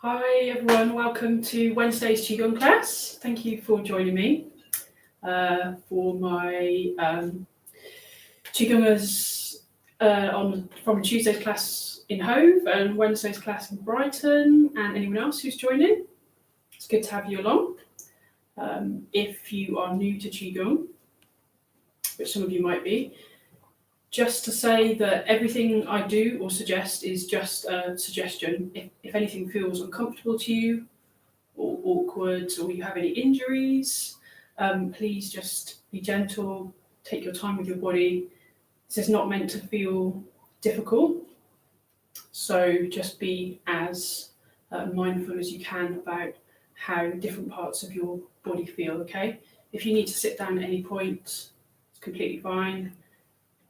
Hi everyone, welcome to Wednesday's Qigong class. Thank you for joining me for my Qigongers from Tuesday's class in Hove and Wednesday's class in Brighton, and anyone else who's joining. It's good to have you along. If you are new to Qigong, which some of you might be, just to say that everything I do or suggest is just a suggestion. If anything feels uncomfortable to you or awkward, or you have any injuries, please just be gentle, take your time with your body. This is not meant to feel difficult, so just be as mindful as you can about how different parts of your body feel, okay? If you need to sit down at any point, it's completely fine.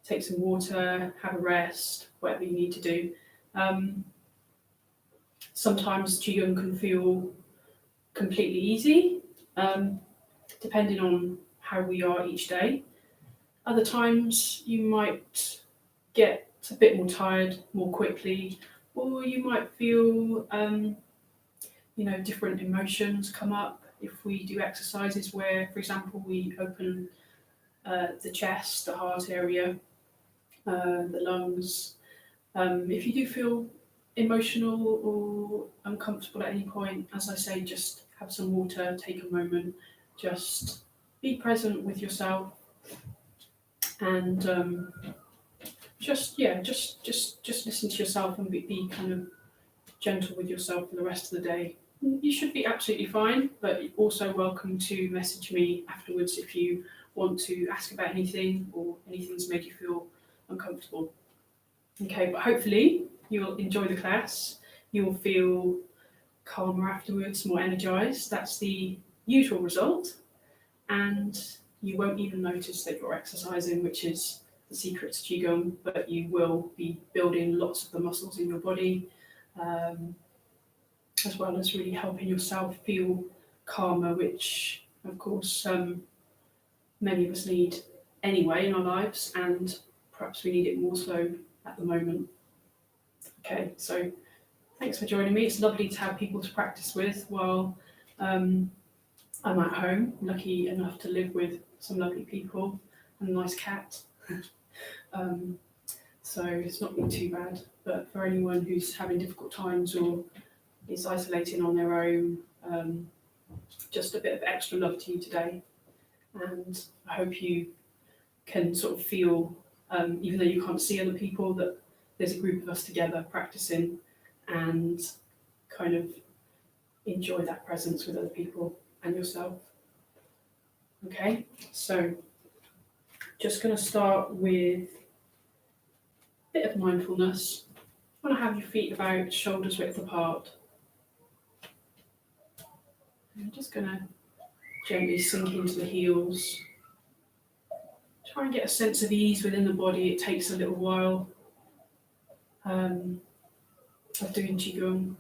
Take some water, have a rest, whatever you need to do. Sometimes Qigong can feel completely easy, depending on how we are each day. Other times you might get a bit more tired more quickly, or you might feel, different emotions come up if we do exercises where, for example, we open the chest, the heart area, the lungs. If you do feel emotional or uncomfortable at any point, as I say, just have some water, take a moment, just be present with yourself, and just listen to yourself and be kind of gentle with yourself for the rest of the day. You should be absolutely fine, but also welcome to message me afterwards if you want to ask about anything or anything's made you feel uncomfortable. Okay, but hopefully you'll enjoy the class. You'll feel calmer afterwards, more energized. That's the usual result. And you won't even notice that you're exercising, which is the secret to Qigong, but you will be building lots of the muscles in your body, as well as really helping yourself feel calmer, which, of course, many of us need anyway in our lives, and perhaps we need it more so at the moment. Okay, so thanks for joining me. It's lovely to have people to practice with while I'm at home, lucky enough to live with some lovely people and a nice cat. So it's not been too bad, but for anyone who's having difficult times or is isolating on their own, just a bit of extra love to you today. And I hope you can sort of feel, even though you can't see other people, that there's a group of us together practicing and kind of enjoy that presence with other people and yourself. Okay, so just going to start with a bit of mindfulness. You want to have your feet about shoulders width apart. I'm just going to gently sink into the heels. Try and get a sense of ease within the body. It takes a little while of doing Qigong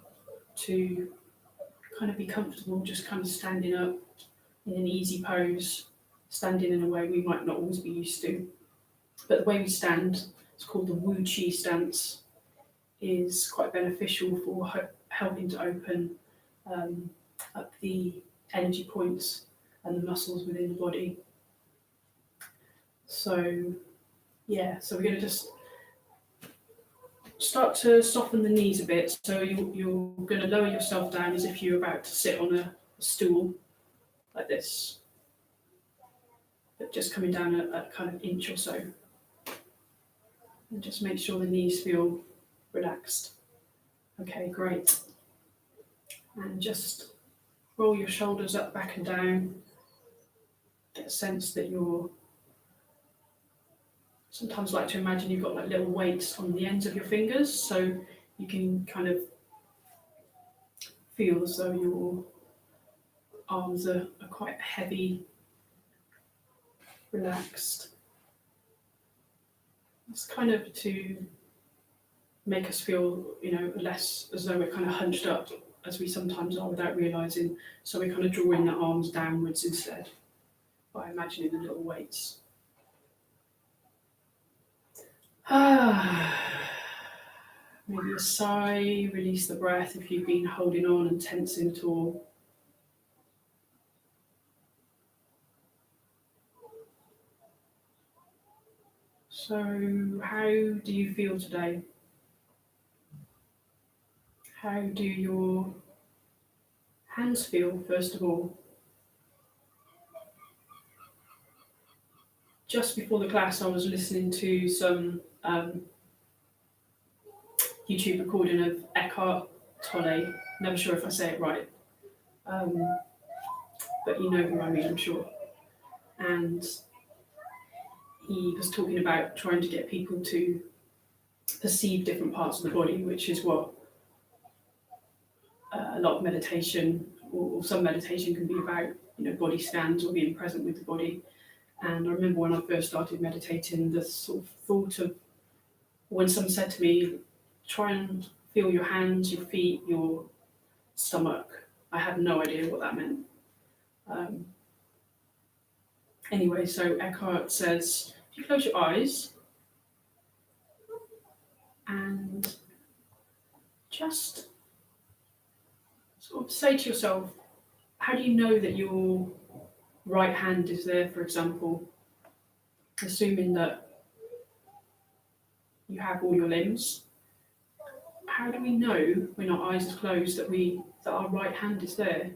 to kind of be comfortable, just kind of standing up in an easy pose, standing in a way we might not always be used to. But the way we stand, it's called the Wu Qi stance, is quite beneficial for helping to open up the energy points and the muscles within the body. So we're going to just start to soften the knees a bit. So you're going to lower yourself down as if you're about to sit on a stool like this, but just coming down a kind of inch or so. And just make sure the knees feel relaxed. Okay, great. And just roll your shoulders up, back and down. Get a sense that you're, sometimes like to imagine you've got like little weights on the ends of your fingers, so you can kind of feel as though your arms are quite heavy, relaxed. It's kind of to make us feel, less as though we're kind of hunched up, as we sometimes are without realising. So we're kind of drawing the arms downwards instead by imagining the little weights. Maybe a sigh, release the breath if you've been holding on and tensing at all. So, how do you feel today? How do your hands feel, first of all? Just before the class, I was listening to some YouTube recording of Eckhart Tolle. Never sure if I say it right, but you know who I mean, I'm sure. And he was talking about trying to get people to perceive different parts of the body, which is what a lot of meditation or some meditation can be about, body scans or being present with the body. And I remember when I first started meditating, the sort of thought of when someone said to me, try and feel your hands, your feet, your stomach. I had no idea what that meant. Anyway, so Eckhart says, if you close your eyes and just sort of say to yourself, how do you know that your right hand is there, for example, assuming that you have all your limbs? How do we know when our eyes are closed that our right hand is there?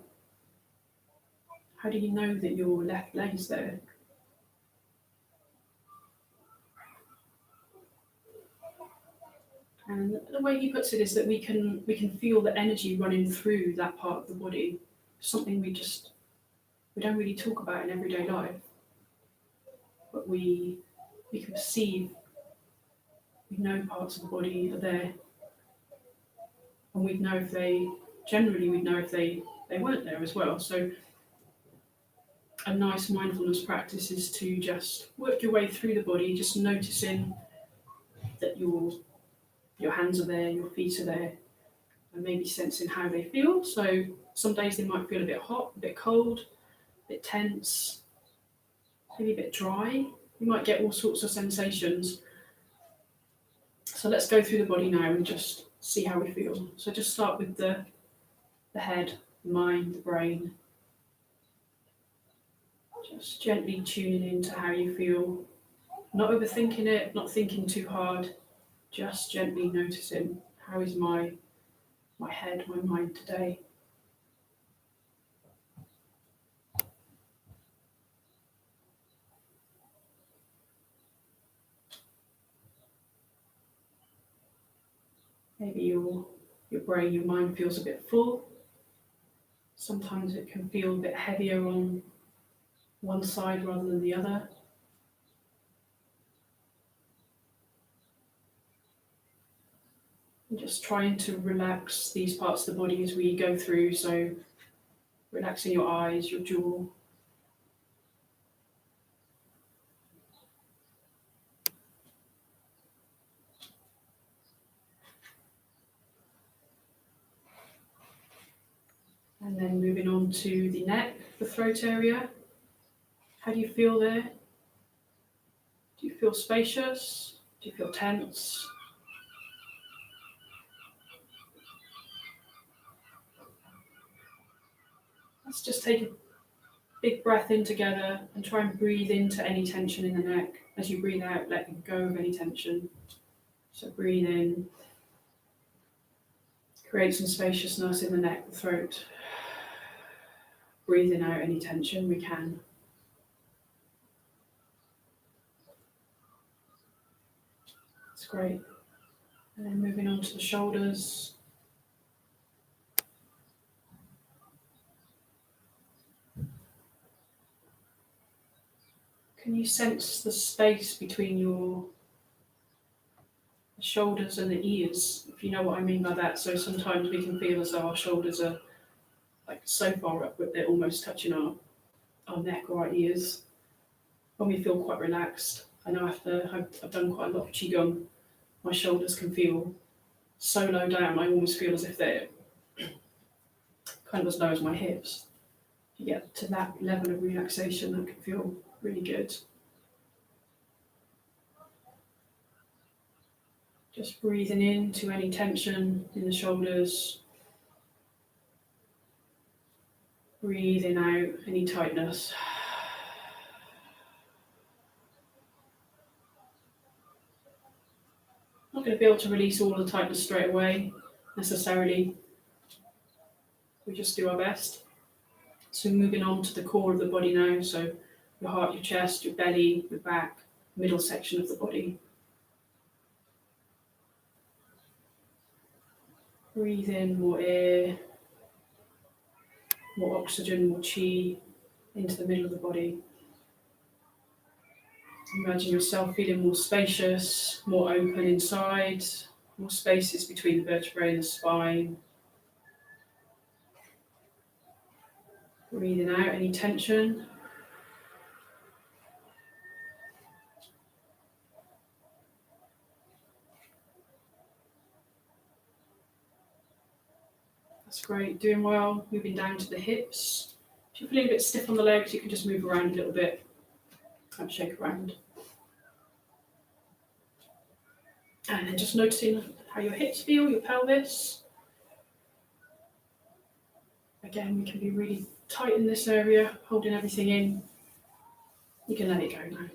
How do you know that your left leg is there? And the way he puts it is that we can feel the energy running through that part of the body, something we don't really talk about in everyday life, but we can perceive. We know parts of the body are there, and we'd know if they weren't there as well. So a nice mindfulness practice is to just work your way through the body, just noticing that your hands are there, your feet are there, and maybe sensing how they feel. So some days they might feel a bit hot, a bit cold, a bit tense, maybe a bit dry. You might get all sorts of sensations. So let's go through the body now and just see how we feel. So just start with the head, the mind, the brain. Just gently tuning into how you feel. Not overthinking it, not thinking too hard. Just gently noticing, how is my head, my mind today? Maybe your brain, your mind feels a bit full. Sometimes it can feel a bit heavier on one side rather than the other. And just trying to relax these parts of the body as we go through. So relaxing your eyes, your jaw. And then moving on to the neck, the throat area. How do you feel there? Do you feel spacious? Do you feel tense? Let's just take a big breath in together and try and breathe into any tension in the neck. As you breathe out, letting go of any tension. So breathe in. Create some spaciousness in the neck, the throat. Breathing out any tension we can. That's great. And then moving on to the shoulders. Can you sense the space between your shoulders and the ears, if you know what I mean by that? So sometimes we can feel as though our shoulders are like so far up that they're almost touching our neck or our ears. When we feel quite relaxed, I know after I've done quite a lot of Qigong, my shoulders can feel so low down, I almost feel as if they're kind of as low as my hips. If you get to that level of relaxation, that can feel really good. Just breathing into any tension in the shoulders. Breathing out any tightness. Not going to be able to release all the tightness straight away, necessarily. We just do our best. So moving on to the core of the body now, so your heart, your chest, your belly, your back, middle section of the body. Breathe in more air, more oxygen, more chi into the middle of the body. Imagine yourself feeling more spacious, more open inside, more spaces between the vertebrae and the spine. Breathing out any tension. That's great, doing well. Moving down to the hips. If you're feeling a bit stiff on the legs, you can just move around a little bit and shake around. And then just noticing how your hips feel, your pelvis. Again, we can be really tight in this area, holding everything in. You can let it go now.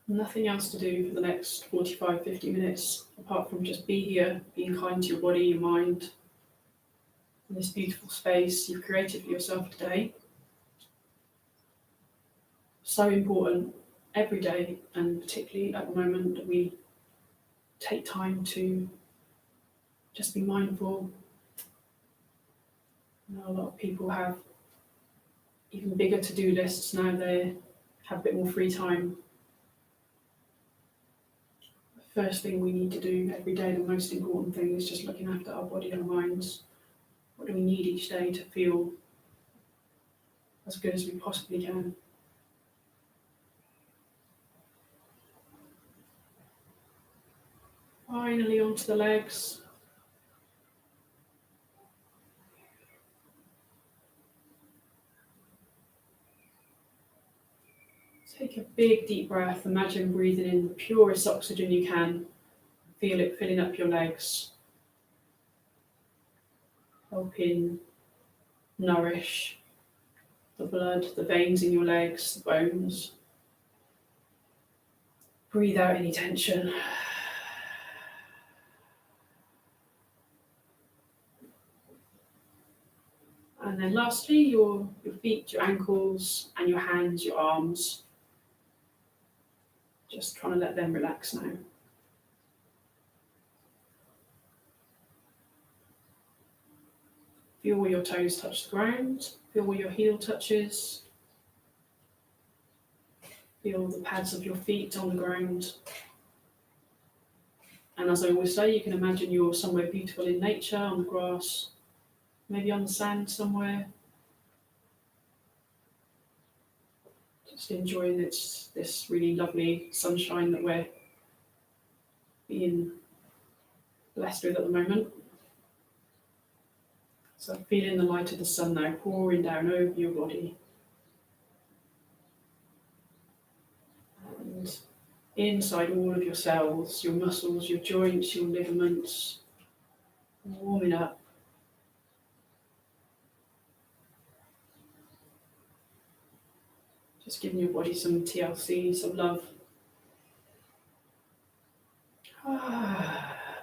Nothing else to do for the next 45, 50 minutes, apart from just be here, being kind to your body, your mind, in this beautiful space you've created for yourself today. So important every day, and particularly at the moment, that we take time to just be mindful. I know a lot of people have even bigger to-do lists now. They have a bit more free time. The first thing we need to do every day, the most important thing, is just looking after our body and our minds. What do we need each day to feel as good as we possibly can? Finally onto the legs. Take a big deep breath. Imagine breathing in the purest oxygen you can. Feel it filling up your legs, helping nourish the blood, the veins in your legs, the bones. Breathe out any tension. And then lastly, your feet, your ankles, and your hands, your arms. Just trying to let them relax now. Feel where your toes touch the ground. Feel where your heel touches. Feel the pads of your feet on the ground. And as I always say, you can imagine you're somewhere beautiful in nature, on the grass, maybe on the sand somewhere. Just enjoying this really lovely sunshine that we're being blessed with at the moment. So feeling the light of the sun now pouring down over your body. And inside all of your cells, your muscles, your joints, your ligaments, warming up. Just giving your body some TLC, some love.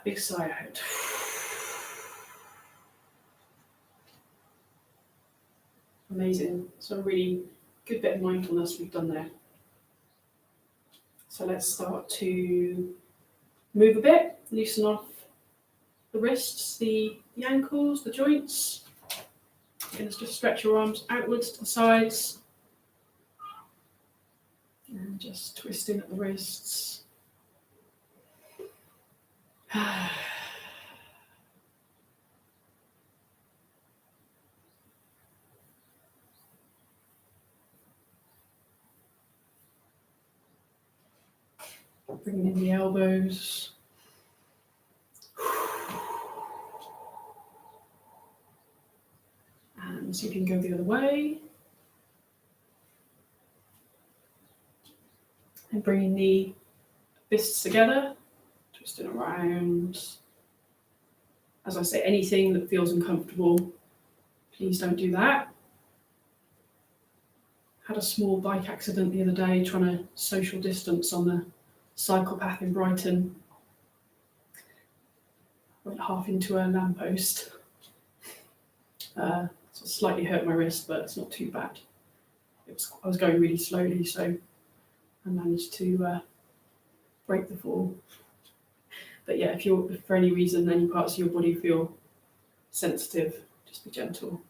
Big sigh out. Amazing. So a really good bit of mindfulness we've done there. So let's start to move a bit, loosen off the wrists, the ankles, the joints. You can just stretch your arms outwards to the sides. And just twisting at the wrists. Bringing in the elbows. And see if you can go the other way. And bringing the fists together, twisting around. As I say, anything that feels uncomfortable, please don't do that. Had a small bike accident the other day trying to social distance on the cycle path in Brighton. Went half into a lamppost. So slightly hurt my wrist, but it's not too bad. I was going really slowly, so I managed to break the fall. But yeah, if for any reason any parts of your body feel sensitive, just be gentle.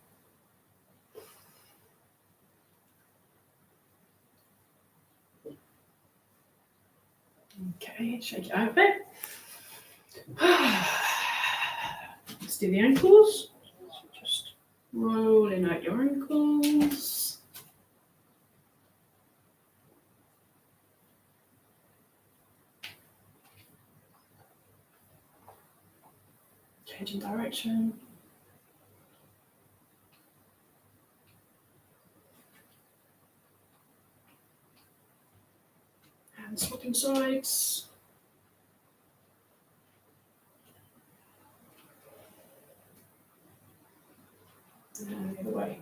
Okay, shake it out a bit. Let's do the ankles. So just rolling out your ankles. Changing direction. And swapping sides. And the other way.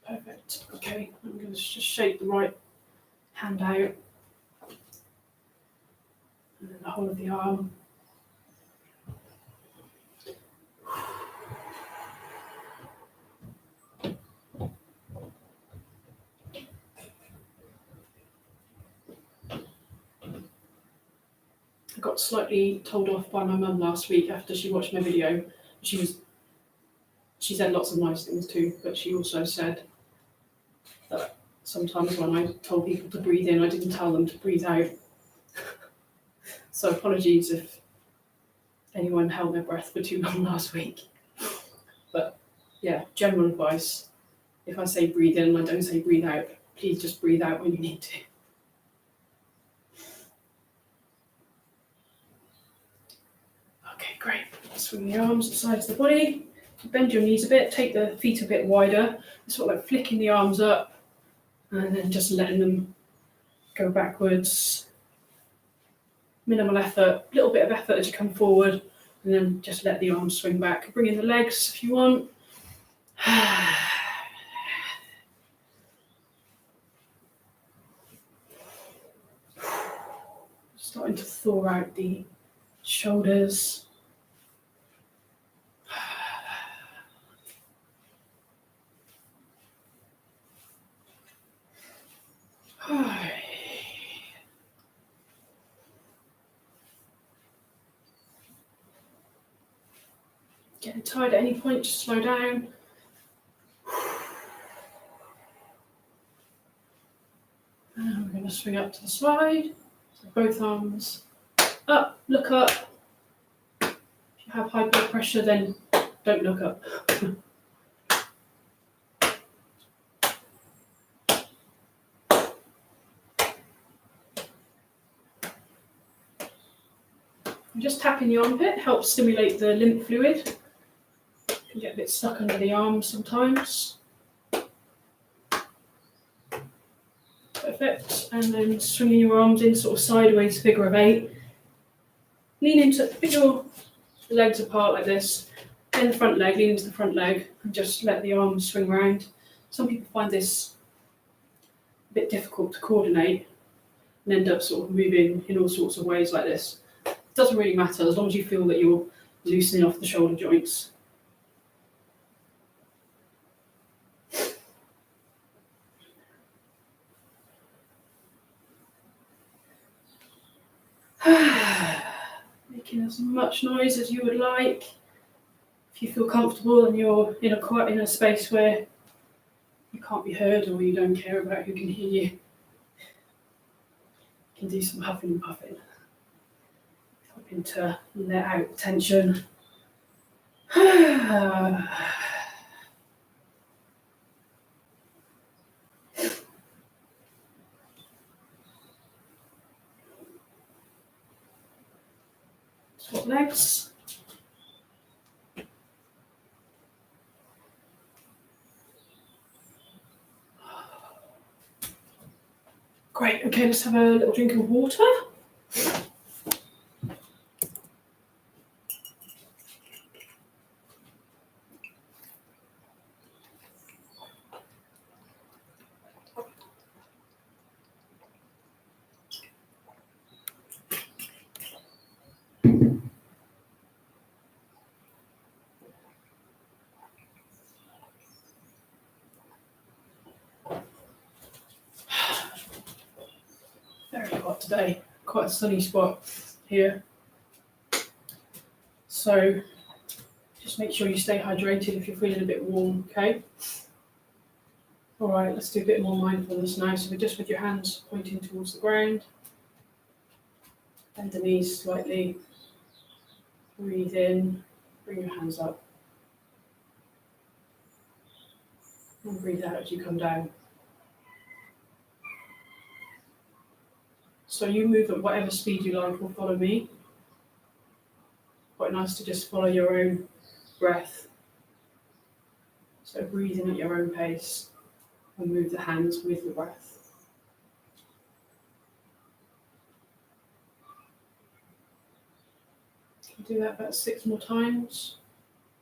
Perfect. Okay, I'm going to just shake the right hand out. And then the whole of the arm. I got slightly told off by my mum last week after she watched my video. She said lots of nice things too, but she also said that sometimes when I told people to breathe in, I didn't tell them to breathe out. So apologies if anyone held their breath for too long last week. But yeah, general advice, if I say breathe in and I don't say breathe out, please just breathe out when you need to. Okay, great. Swing the arms to the sides of the body. Bend your knees a bit, take the feet a bit wider. Sort of like flicking the arms up and then just letting them go backwards. Minimal effort, a little bit of effort as you come forward, and then just let the arms swing back. Bring in the legs if you want. Starting to thaw out the shoulders. Getting tired at any point, just slow down. And we're going to swing up to the side. So both arms up, look up. If you have high blood pressure, then don't look up. Just tapping the armpit helps stimulate the lymph fluid. You can get a bit stuck under the arms sometimes. Perfect. And then swinging your arms in sort of sideways, figure of 8. Lean into, put your legs apart like this. Bend the front leg, lean into the front leg, and just let the arms swing around. Some people find this a bit difficult to coordinate and end up sort of moving in all sorts of ways like this. It doesn't really matter as long as you feel that you're loosening off the shoulder joints. Making as much noise as you would like. If you feel comfortable and you're in a space where you can't be heard or you don't care about who can hear you, you can do some huffing and puffing. Helping to let out tension. Swap legs. Great, okay, let's have a little drink of water. Very hot today, quite a sunny spot here. So just make sure you stay hydrated if you're feeling a bit warm, okay? All right, let's do a bit more mindfulness now. So we're just with your hands pointing towards the ground. Bend the knees slightly. Breathe in, bring your hands up. And breathe out as you come down. So you move at whatever speed you like or follow me. Quite nice to just follow your own breath. So breathe in at your own pace and move the hands with the breath. Do that about 6 more times.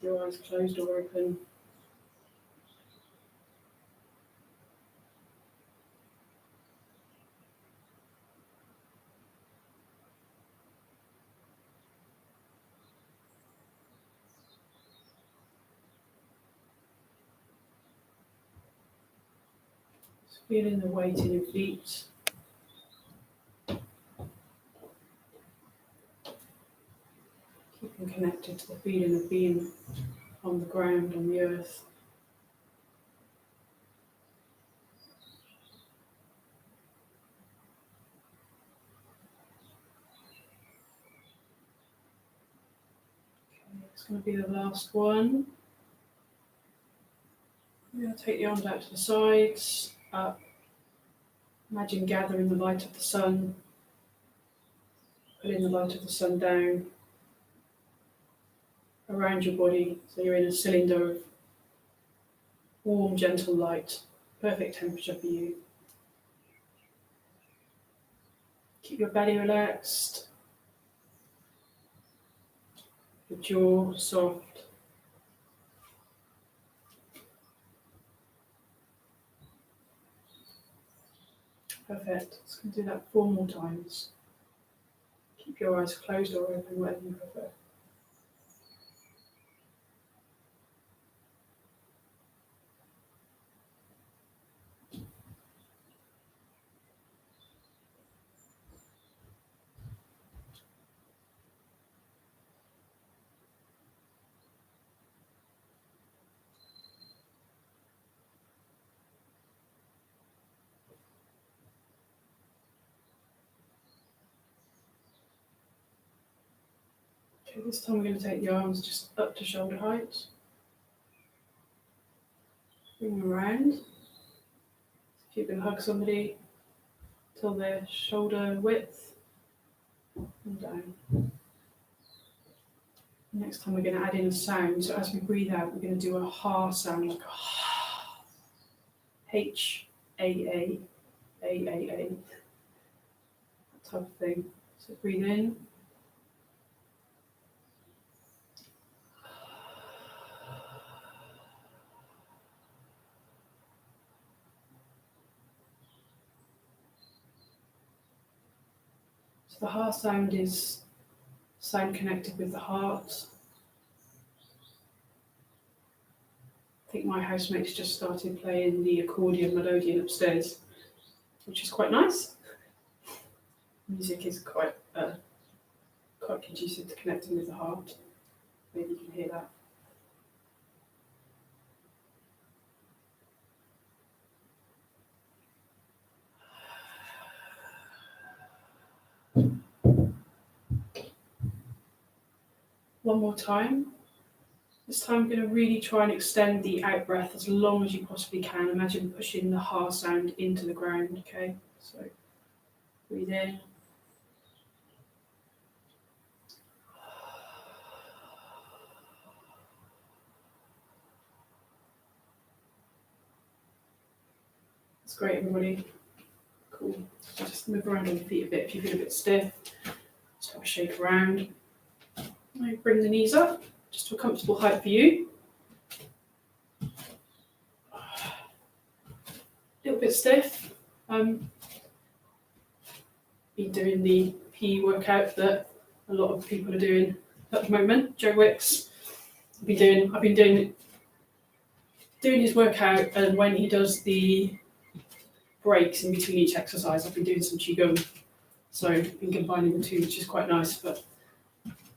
Your eyes closed or open. Just feeling the weight in your feet. Keeping connected to the feeling of being on the ground, on the earth. It's going to be the last one. We're going to take the arms out to the sides, up. Imagine gathering the light of the sun, pulling the light of the sun down around your body, so you're in a cylinder of warm, gentle light, perfect temperature for you. Keep your belly relaxed, your jaw soft. Perfect. Just going to do that 4 more times. Keep your eyes closed or open, whatever you prefer. Okay, this time we're going to take the arms just up to shoulder height. Bring them around. If you can hug somebody till their shoulder width and down. Next time we're going to add in a sound. So as we breathe out, we're going to do a ha sound, like a ha. H-A-A, A-A-A. That type of thing. So breathe in. So the ha sound is sound connected with the heart. I think my housemates just started playing the accordion melodeon upstairs, which is quite nice. Music is quite conducive to connecting with the heart. Maybe you can hear that. One more time. This time I'm going to really try and extend the out breath as long as you possibly can. Imagine pushing the ha sound into the ground, okay? So breathe in. That's great, everybody. Cool. So just move around on your feet a bit if you feel a bit stiff. Just have a shake around. Now bring the knees up, just to a comfortable height for you. A little bit stiff. Been doing the PE workout that a lot of people are doing at the moment. Joe Wicks. I've been doing his workout, and when he does the breaks in between each exercise, I've been doing some Qigong. So I've been combining the two, which is quite nice, but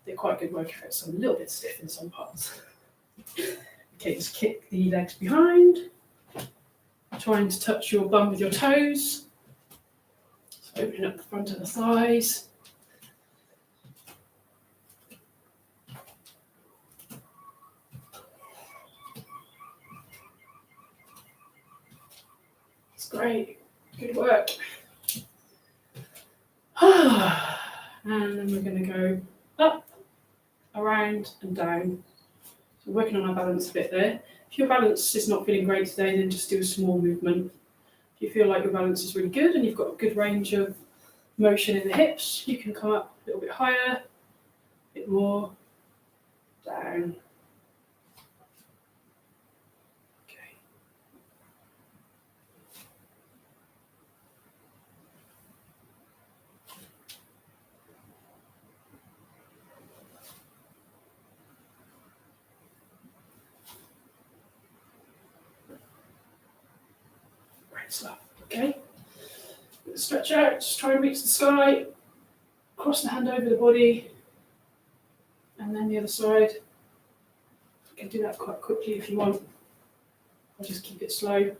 they're quite good workouts. So I'm a little bit stiff in some parts. Okay, just kick the legs behind. Trying to touch your bum with your toes. So opening up the front of the thighs. That's great. Good work. And then we're going to go up, around and down. So we're working on our balance a bit there. If your balance is not feeling great today, then just do a small movement. If you feel like your balance is really good and you've got a good range of motion in the hips, you can come up a little bit higher, a bit more, down. Okay. Great stuff. Okay. Stretch out, just try and reach the sky. Cross the hand over the body. And then the other side. You can do that quite quickly if you want. I'll just keep it slow.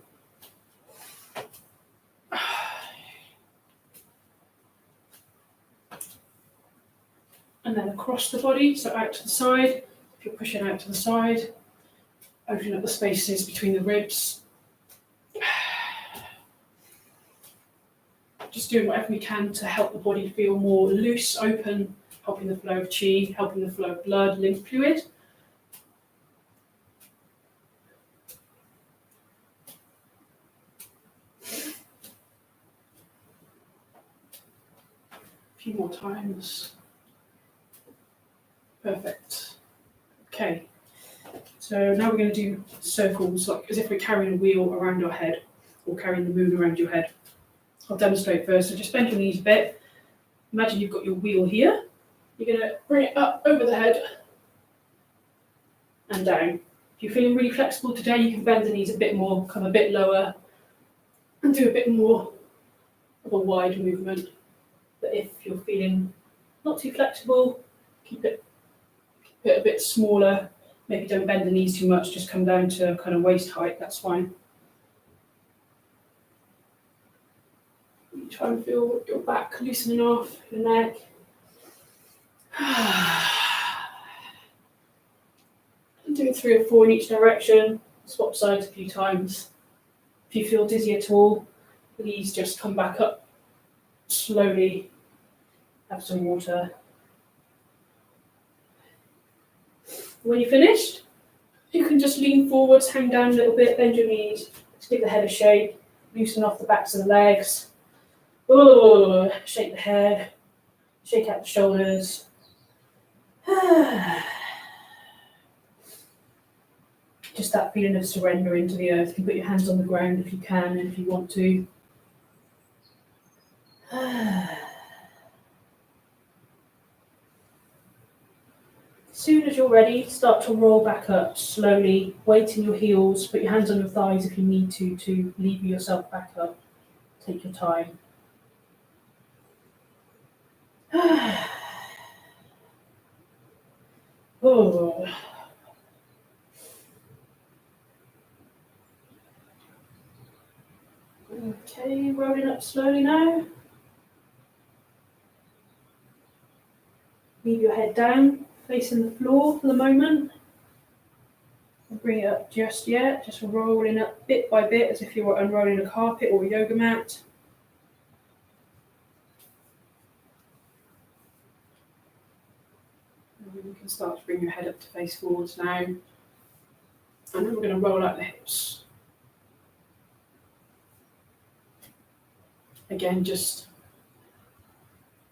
And then across the body, so out to the side. If you're pushing out to the side, opening up the spaces between the ribs. Just doing whatever we can to help the body feel more loose, open, helping the flow of chi, helping the flow of blood, lymph fluid. A few more times. Perfect. Okay. So now we're going to do circles, like as if we're carrying a wheel around our head, or carrying the moon around your head. I'll demonstrate first. So just bend your knees a bit. Imagine you've got your wheel here. You're going to bring it up over the head and down. If you're feeling really flexible today, you can bend the knees a bit more, come a bit lower, and do a bit more of a wide movement. But if you're feeling not too flexible, keep it a bit smaller. Maybe don't bend the knees too much, just come down to kind of waist height, that's fine. You try and feel your back loosening off, your neck. Do 3 or 4 in each direction, swap sides a few times. If you feel dizzy at all, please just come back up slowly, have some water. When you're finished, you can just lean forwards, hang down a little bit, bend your knees, just give the head a shake, loosen off the backs of the legs. Oh, shake the head, shake out the shoulders. Just that feeling of surrender into the earth. You can put your hands on the ground if you can and if you want to. As soon as you're ready, start to roll back up slowly, weight in your heels, put your hands on your thighs if you need to lever yourself back up. Take your time. Oh. Okay, rolling up slowly now. Leave your head down, facing the floor for the moment. Don't bring it up just yet, just rolling up bit by bit as if you were unrolling a carpet or a yoga mat. And you can start to bring your head up to face forwards now. And then we're going to roll out the hips. Again, just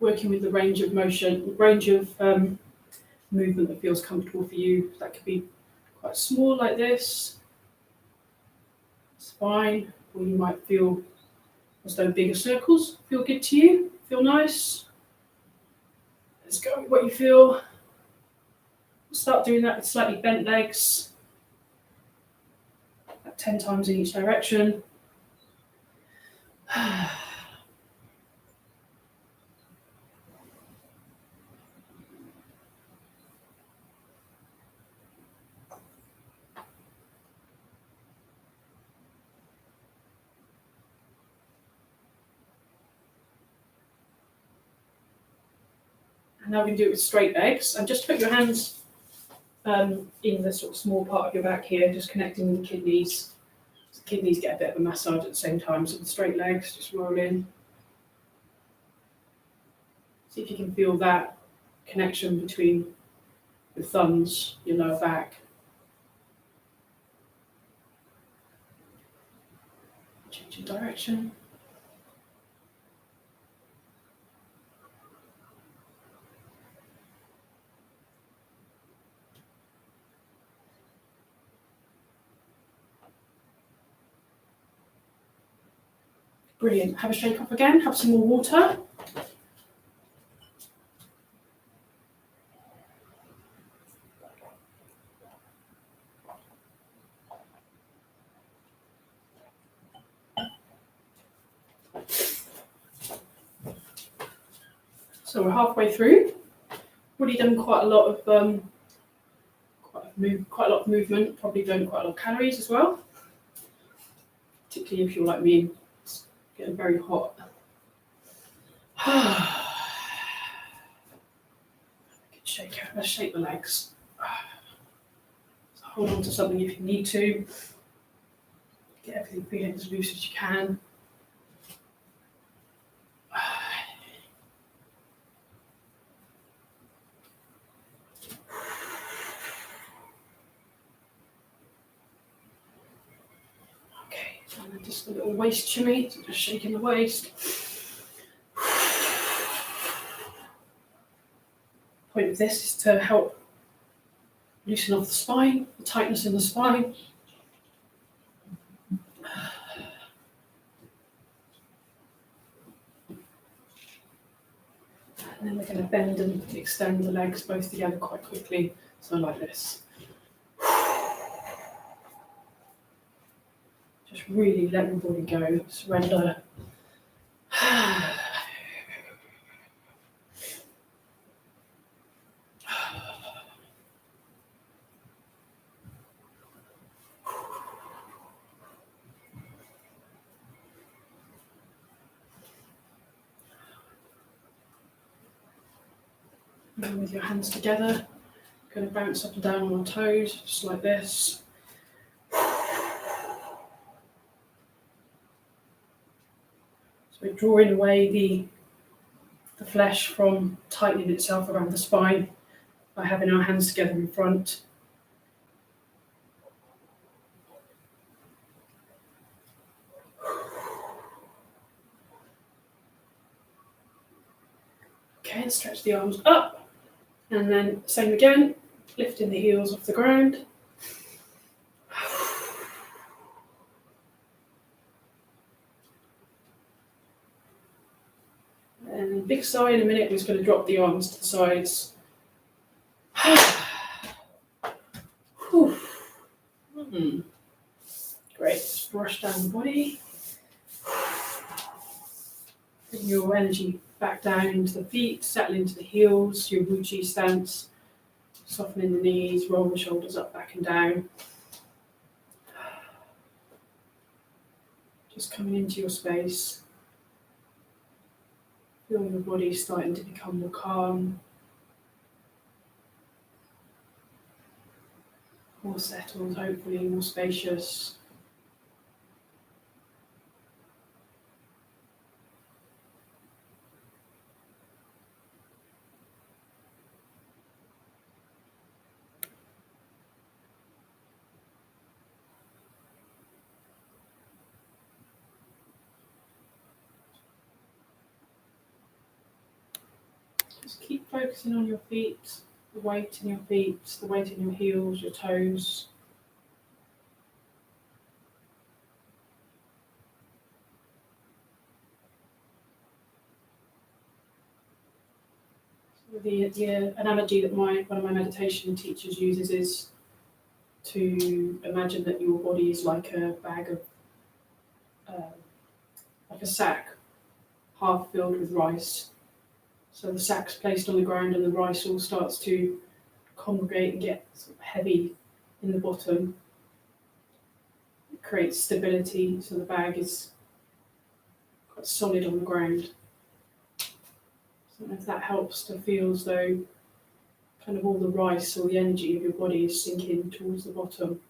working with the range of motion, range of movement that feels comfortable for you. That could be quite small like this, it's fine, or you might feel as though bigger circles feel good to you, feel nice. Let's go with what you feel. Start doing that with slightly bent legs, about 10 times in each direction. And now we can do it with straight legs. And just put your hands in the sort of small part of your back here, just connecting with the kidneys. The kidneys get a bit of a massage at the same time. So the straight legs, just roll in. See if you can feel that connection between your thumbs, your lower back. Change your direction. Brilliant. Have a shake off again. Have some more water. So we're halfway through. Already done quite a lot of movement. Probably burned quite a lot of calories as well. Particularly if you're like me, it's getting very hot. Let's shake the legs. So hold on to something if you need to. Get everything feeling as loose as you can. Okay, and then just a little waist shimmy, so just shaking the waist. The point of this is to help loosen off the spine, the tightness in the spine. And then we're going to bend and extend the legs both together quite quickly, so like this. Just really let your body go, surrender. And with your hands together, going to bounce up and down on our toes, just like this. So we're drawing away the flesh from tightening itself around the spine by having our hands together in front. Okay, stretch the arms up, and then same again, lifting the heels off the ground. And big sigh in a minute, we're just going to drop the arms to the sides. Great, just brush down the body. Bring your energy back down into the feet, settle into the heels, your Wuchi stance. Softening the knees, roll the shoulders up, back and down. Just coming into your space. Feel your body starting to become more calm, more settled, hopefully more spacious. Just keep focusing on your feet, the weight in your feet, the weight in your heels, your toes. The analogy that one of my meditation teachers uses is to imagine that your body is like a bag of, like a sack, half filled with rice. So the sack's placed on the ground and the rice all starts to congregate and get sort of heavy in the bottom. It creates stability, so the bag is quite solid on the ground. So if that helps to feel as though kind of all the rice or the energy of your body is sinking towards the bottom.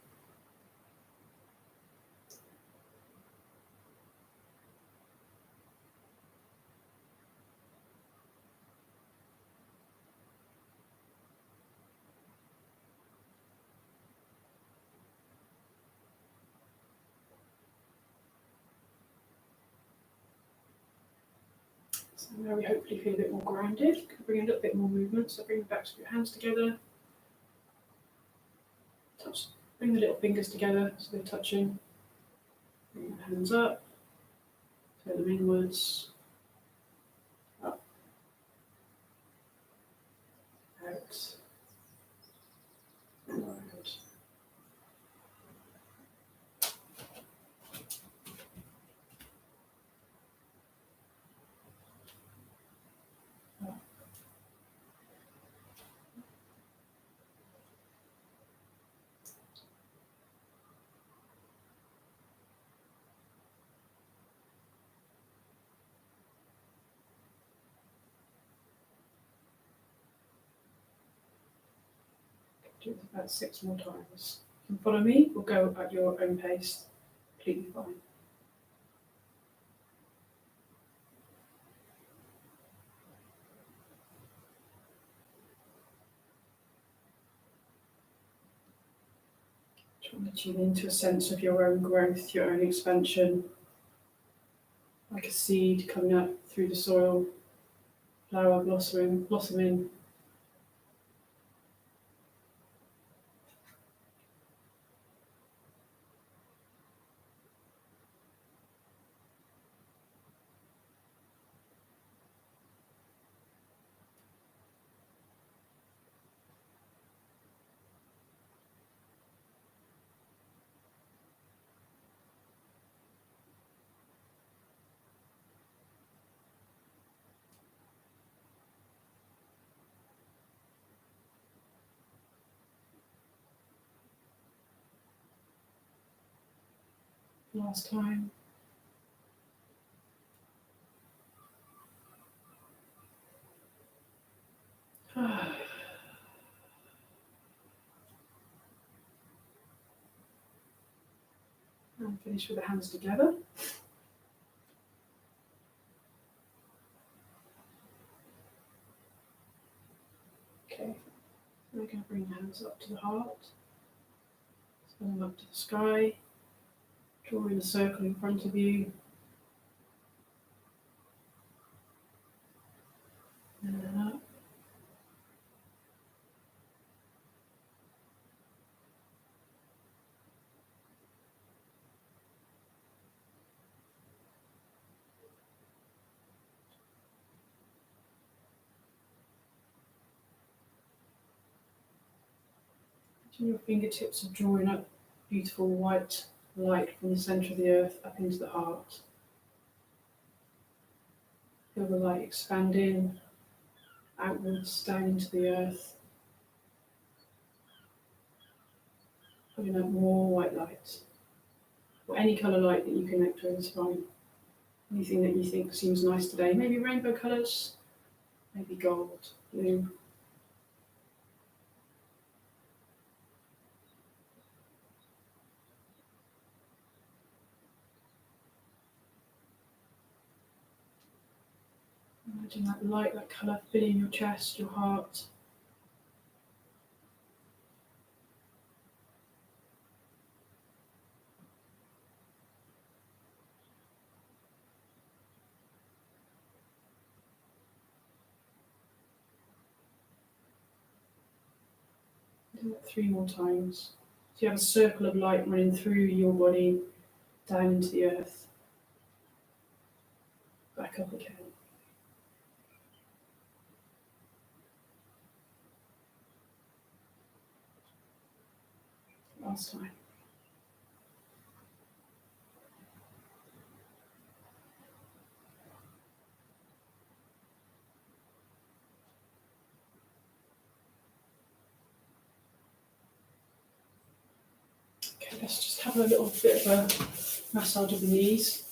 So now we hopefully feel a bit more grounded. Bring a little bit more movement, so bring the backs of your hands together. Touch, bring the little fingers together so they're touching. Bring the hands up, turn them inwards, up, out, and around. Do it about 6 more times. You can follow me or go at your own pace. Completely fine. Trying to tune into a sense of your own growth, your own expansion, like a seed coming up through the soil, flower blossoming. Last time. And finish with the hands together. Okay, we're going to bring the hands up to the heart, send them up to the sky, drawing a circle in front of you, and then up. And your fingertips are drawing up beautiful white light from the centre of the earth up into the heart. Feel the light expanding outwards down into the earth, putting up more white light, or any colour light that you connect with is fine. Anything that you think seems nice today, maybe rainbow colours, maybe gold, blue. Imagine that light, that colour filling your chest, your heart. Do that 3 more times. So you have a circle of light running through your body, down into the earth. Back up again. Last time. Okay, let's just have a little bit of a massage of the knees.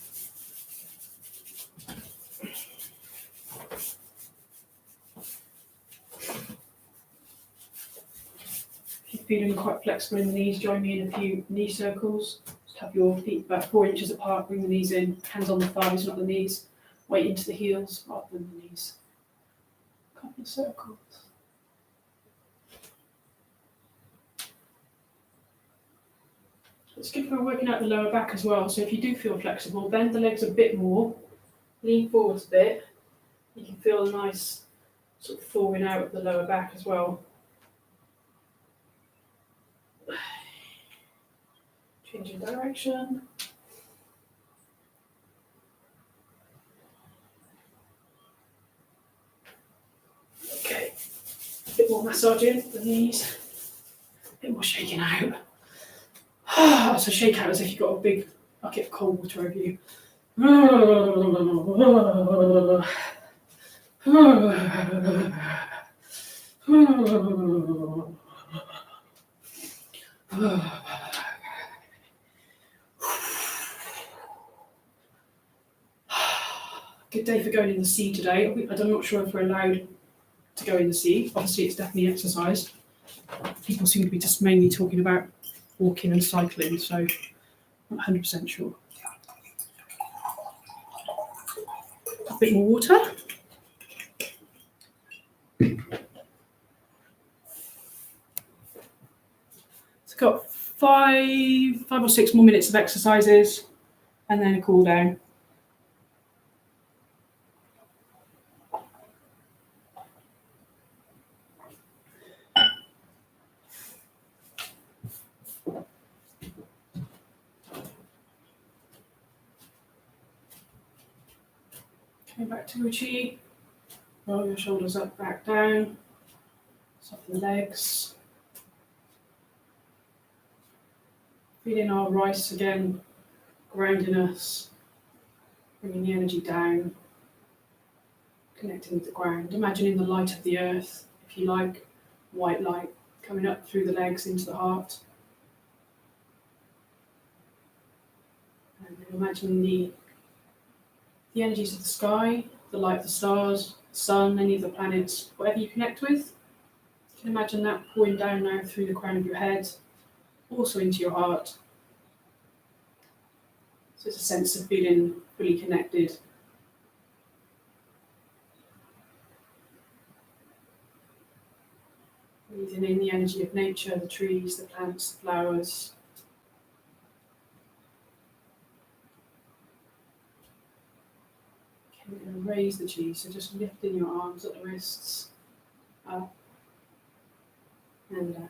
If you're feeling quite flexible in the knees, join me in a few knee circles. Just have your feet about 4 inches apart, bring the knees in, hands on the thighs, not the knees. Weight into the heels rather than the knees. A couple of circles. It's good for working out the lower back as well. So if you do feel flexible, bend the legs a bit more, lean forwards a bit. You can feel a nice sort of thawing out of the lower back as well. Changing direction. Okay, a bit more massaging the knees, a bit more shaking out. So shake out as if you've got a big bucket of cold water over you. Good day for going in the sea today. I'm not sure if we're allowed to go in the sea. Obviously, it's definitely exercise. People seem to be just mainly talking about walking and cycling, so I'm not 100% sure. A bit more water. So got five or 6 more minutes of exercises and then a cool down. Coming back to Uchi. Roll your shoulders up, back down. Soften the legs. Feeling our rice again, grounding us, bringing the energy down, connecting with the ground. Imagining the light of the earth, if you like, white light coming up through the legs into the heart. And then imagining the energies of the sky, the light of the stars, the sun, any of the planets, whatever you connect with. You can imagine that pouring down now through the crown of your head, also into your heart. So it's a sense of feeling fully connected. Breathing in the energy of nature, the trees, the plants, the flowers. Okay, we're going to raise the chi, so just lifting your arms at the wrists, up and down.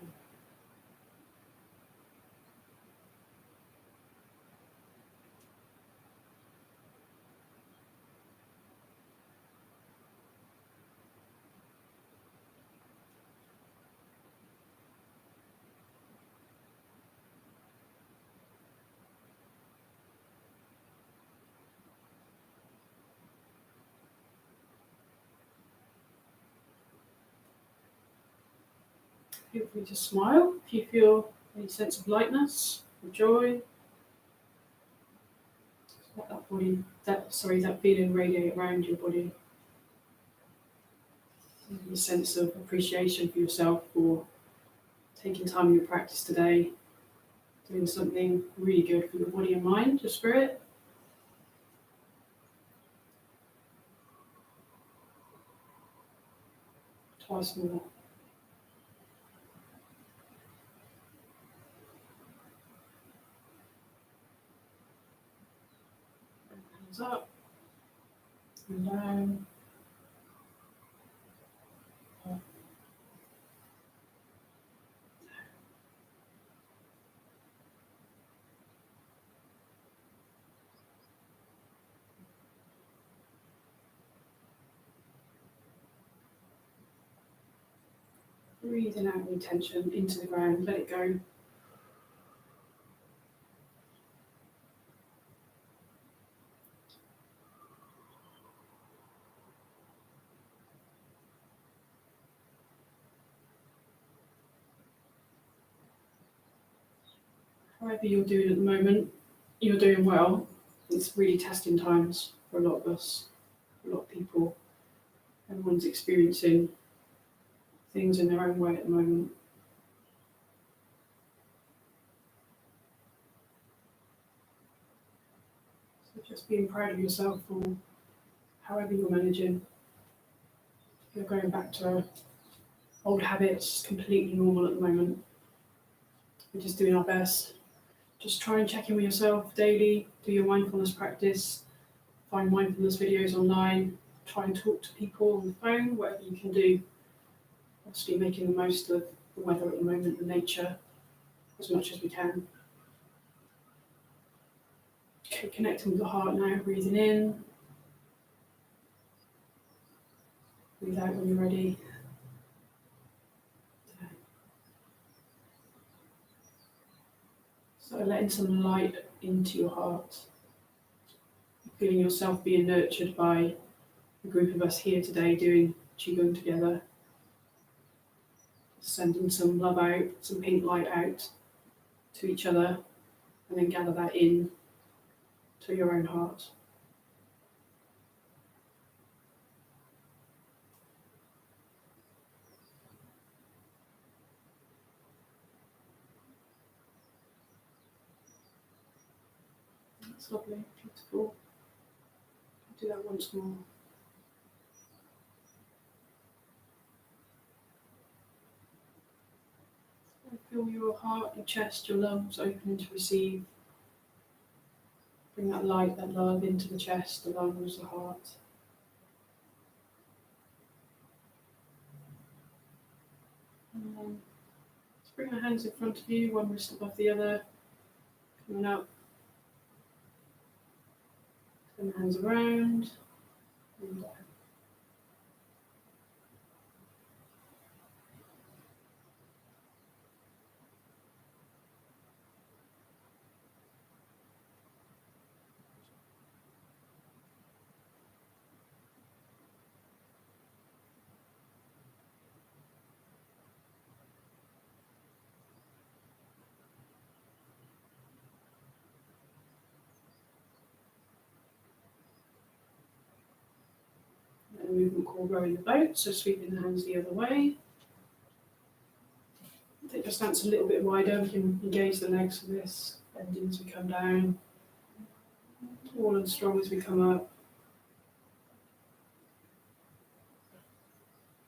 Feel free to smile if you feel any sense of lightness or joy. Let that feeling radiate around your body. A sense of appreciation for yourself for taking time in your practice today, doing something really good for your body and mind, your spirit. Twice more. Hands up and down. Up. Breathing out any tension into the ground, let it go. However you're doing at the moment, you're doing well. It's really testing times for a lot of us, a lot of people. Everyone's experiencing things in their own way at the moment. So just being proud of yourself for however you're managing. If you're going back to old habits, completely normal at the moment. We're just doing our best. Just try and check in with yourself daily, do your mindfulness practice, find mindfulness videos online, try and talk to people on the phone, whatever you can do. Obviously making the most of the weather at the moment, the nature, as much as we can. Okay, connecting with the heart now, breathing in. Breathe out when you're ready. So letting some light into your heart. Feeling yourself being nurtured by a group of us here today doing Qigong together. Sending some love out, some pink light out to each other, and then gather that in to your own heart. That's lovely, beautiful. Do that once more. Feel your heart, your chest, your lungs opening to receive. Bring that light, that love into the chest, the lungs, the heart. And then just bring the hands in front of you, one wrist above the other, coming up. Turn the hands around and down. A movement called rowing the boat, so sweeping the hands the other way. Take your stance a little bit wider, we can engage the legs for this, bending as we come down, tall and strong as we come up.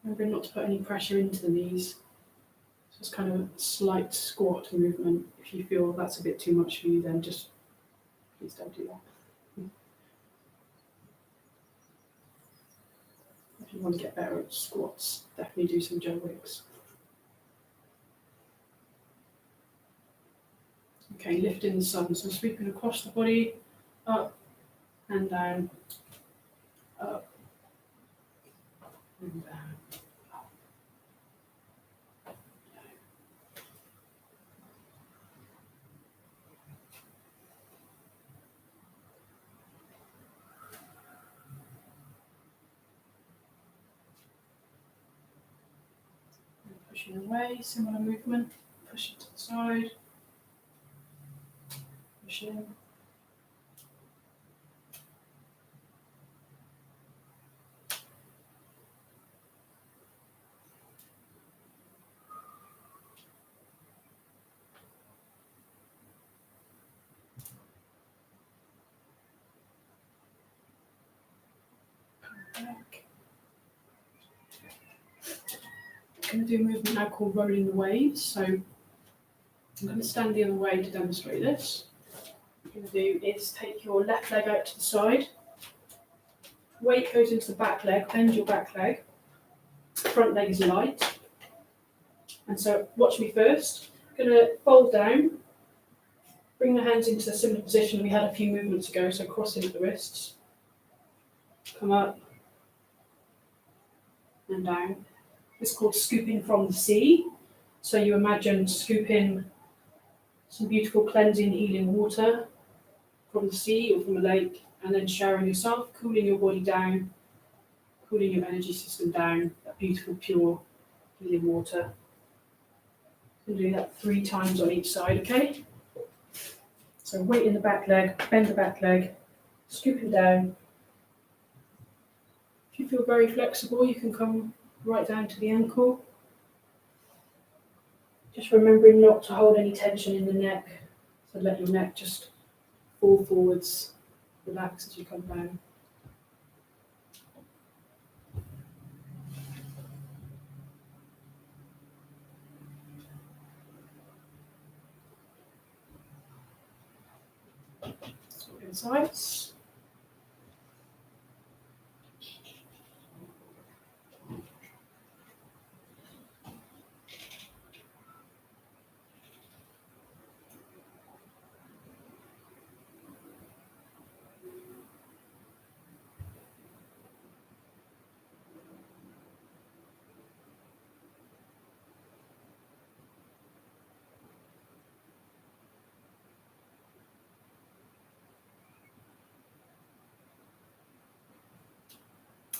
Remember not to put any pressure into the knees, just kind of a slight squat movement. If you feel that's a bit too much for you, then just please don't do that. If you want to get better at squats, definitely do some Joe Wicks. Okay, lifting the sun, so sweeping across the body, up and down, up and down. Pushing away, similar movement, pushing to the side, pushing. Back. I'm going to do a movement now called rolling the waves. So I'm going to stand the other way to demonstrate this. What you're going to do is take your left leg out to the side. Weight goes into the back leg, bend your back leg. Front leg is light. And so watch me first. I'm going to fold down. Bring the hands into a similar position we had a few movements ago, so crossing at the wrists. Come up and down. It's called scooping from the sea. So you imagine scooping some beautiful cleansing, healing water from the sea or from a lake, and then showering yourself, cooling your body down, cooling your energy system down, that beautiful, pure, healing water. You can do that 3 times on each side, okay? So weight in the back leg, bend the back leg, scooping down. If you feel very flexible, you can come right down to the ankle. Just remembering not to hold any tension in the neck. So let your neck just fall forwards, relax as you come down. Switching sides.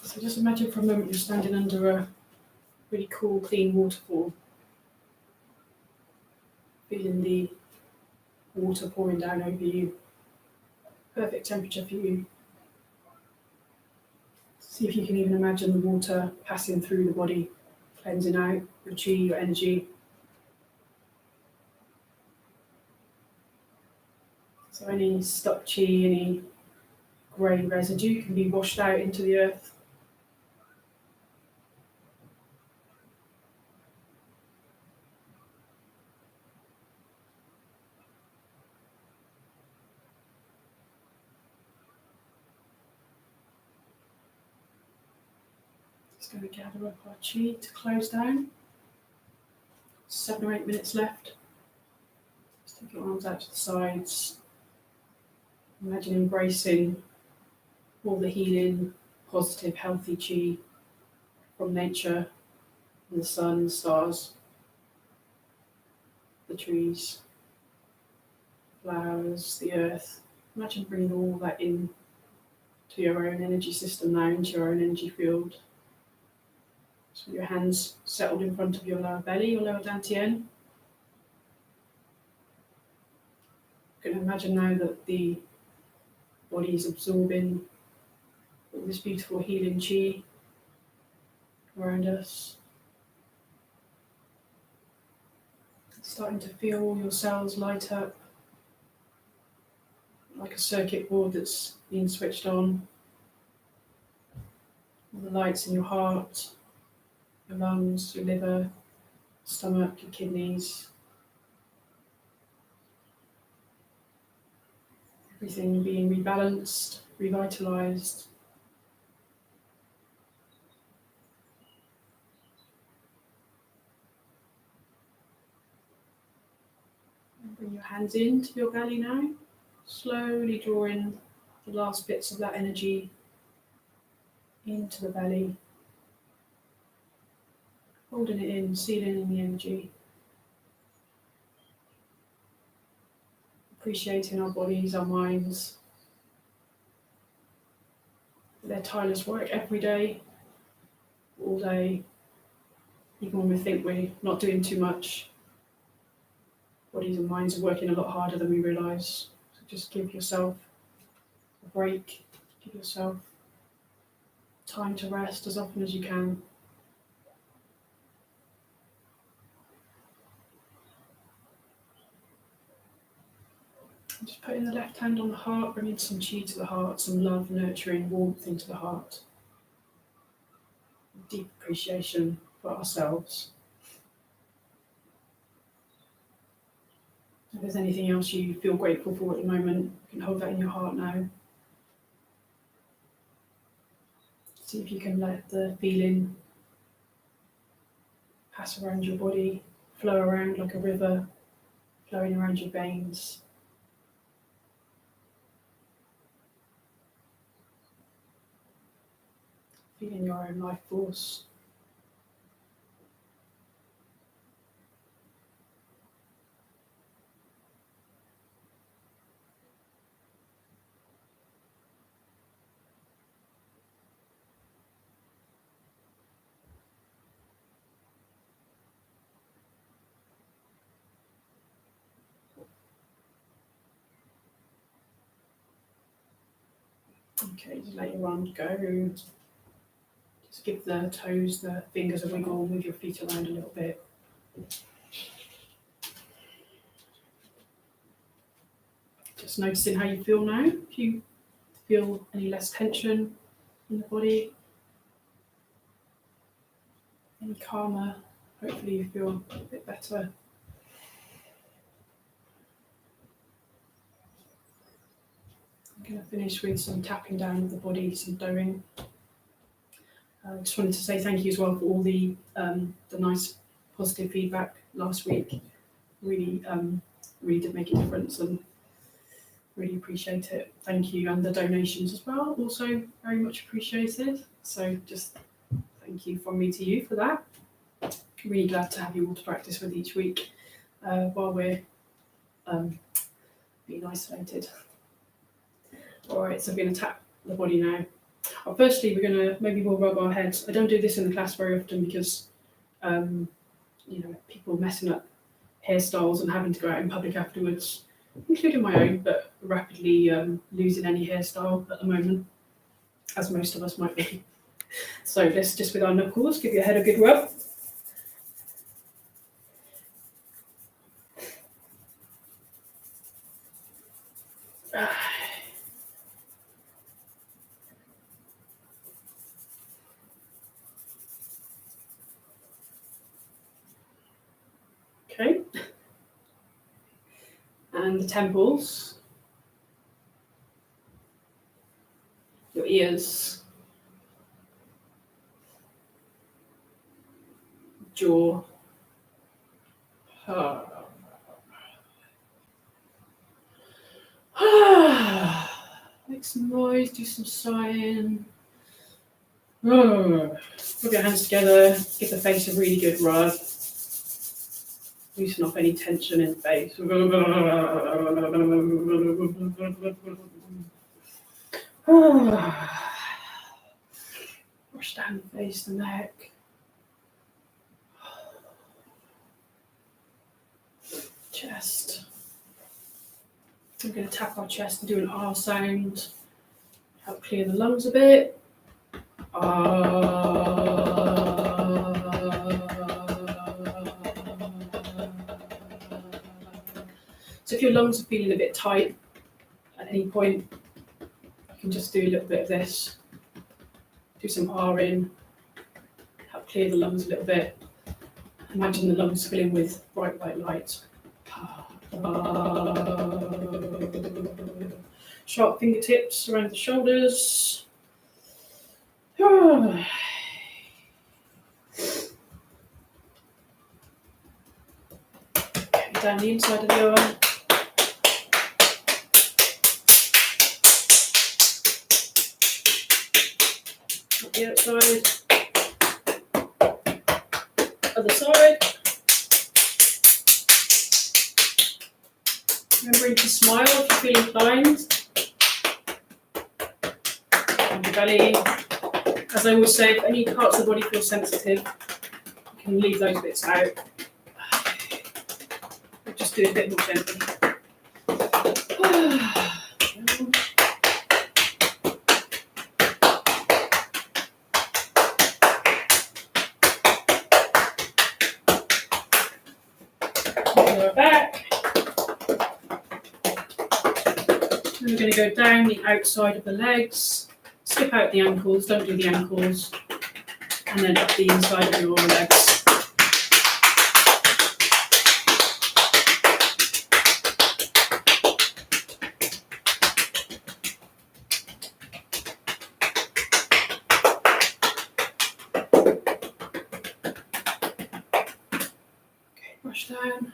So just imagine for a moment you're standing under a really cool, clean waterfall, feeling the water pouring down over you. Perfect temperature for you. See if you can even imagine the water passing through the body, cleansing out your chi, your energy. So any stuck chi, any grey residue can be washed out into the earth. Just going to gather up our chi to close down. 7 or 8 minutes left. Just take your arms out to the sides. Imagine embracing all the healing, positive, healthy chi from nature, from the sun, the stars, the trees, flowers, the earth. Imagine bringing all that in to your own energy system now, into your own energy field. So your hands settled in front of your lower belly, your lower dantian. You can imagine now that the body is absorbing all this beautiful healing chi around us. Starting to feel all your cells light up like a circuit board that's being switched on. All the lights in your heart, your lungs, your liver, stomach, your kidneys. Everything being rebalanced, revitalised. Bring your hands into your belly now, slowly drawing the last bits of that energy into the belly, holding it in, sealing in the energy, appreciating our bodies, our minds, their tireless work every day, all day, even when we think we're not doing too much. Bodies and minds are working a lot harder than we realise. So just give yourself a break, give yourself time to rest as often as you can. And just putting the left hand on the heart, bringing some chi to the heart, some love, nurturing, warmth into the heart. Deep appreciation for ourselves. If there's anything else you feel grateful for at the moment, you can hold that in your heart now. See if you can let the feeling pass around your body, flow around like a river, flowing around your veins. Feeling your own life force. Okay, just let your arms go. Just give the toes, the fingers a wiggle, move your feet around a little bit. Just noticing how you feel now. If you feel any less tension in the body, any calmer, hopefully you feel a bit better. I'm going to finish with some tapping down of the body, some doing. I just wanted to say thank you as well for all the nice positive feedback last week. Really, really did make a difference, and really appreciate it. Thank you, and the donations as well, also very much appreciated. So just thank you from me to you for that. Really glad to have you all to practice with each week while we're being isolated. All right, so I'm going to tap the body now. Firstly, we'll rub our heads. I don't do this in the class very often because, people messing up hairstyles and having to go out in public afterwards, including my own, but rapidly losing any hairstyle at the moment, as most of us might be. So let's just, with our knuckles, give your head a good rub. Okay. And the temples, your ears, jaw. Make some noise, do some sighing. Put your hands together, give the face a really good rub. Loosen off any tension in the face. Brush down the face, the neck. Chest. I'm going to tap our chest and do an R sound. Help clear the lungs a bit. So if your lungs are feeling a bit tight at any point, you can just do a little bit of this. Do some R in. Help clear the lungs a little bit. Imagine the lungs filling with bright white light. Sharp fingertips around the shoulders. Okay, down the inside of the arm. Up the outside. Other side. Remembering to smile if you feel inclined. And your belly. As I always say, if any parts of the body feel sensitive, you can leave those bits out. Just do it a bit more gently. Lower back. And we're going to go down the outside of the legs. Skip out the ankles, don't do the ankles, and then up the inside of your legs. Okay, brush down.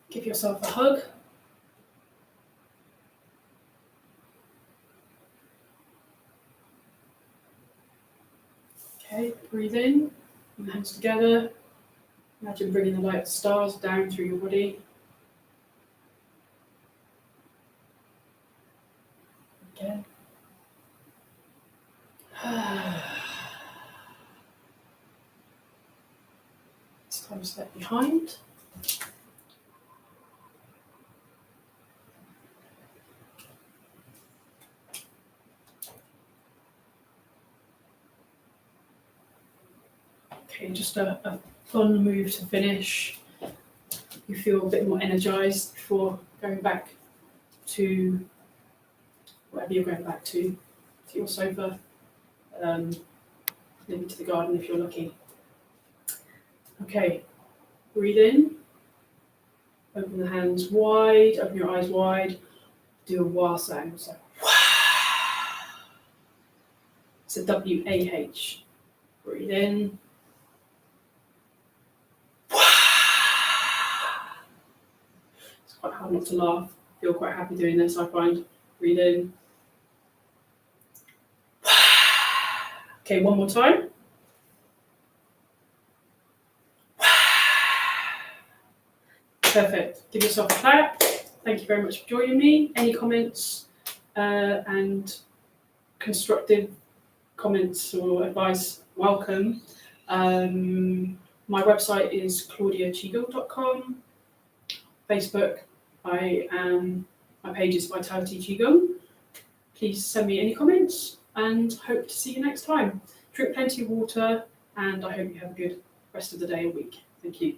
Give yourself a hug. Okay, breathe in, and hands together. Imagine bringing the light of the stars down through your body. Again. Time step behind. Okay, just a fun move to finish. You feel a bit more energized before going back to wherever you're going back to your sofa, maybe to the garden if you're lucky. Okay, breathe in, open the hands wide, open your eyes wide, do a wah sound. So, it's a W-A-H. Breathe in. It's quite hard not to laugh. I feel quite happy doing this, I find. Breathe in. Okay, one more time. Perfect. Give yourself a clap. Thank you very much for joining me. Any comments and constructive comments or advice, welcome. My website is claudiaqigong.com. Facebook, my page is Vitality Qigong. Please send me any comments and hope to see you next time. Drink plenty of water and I hope you have a good rest of the day and week. Thank you.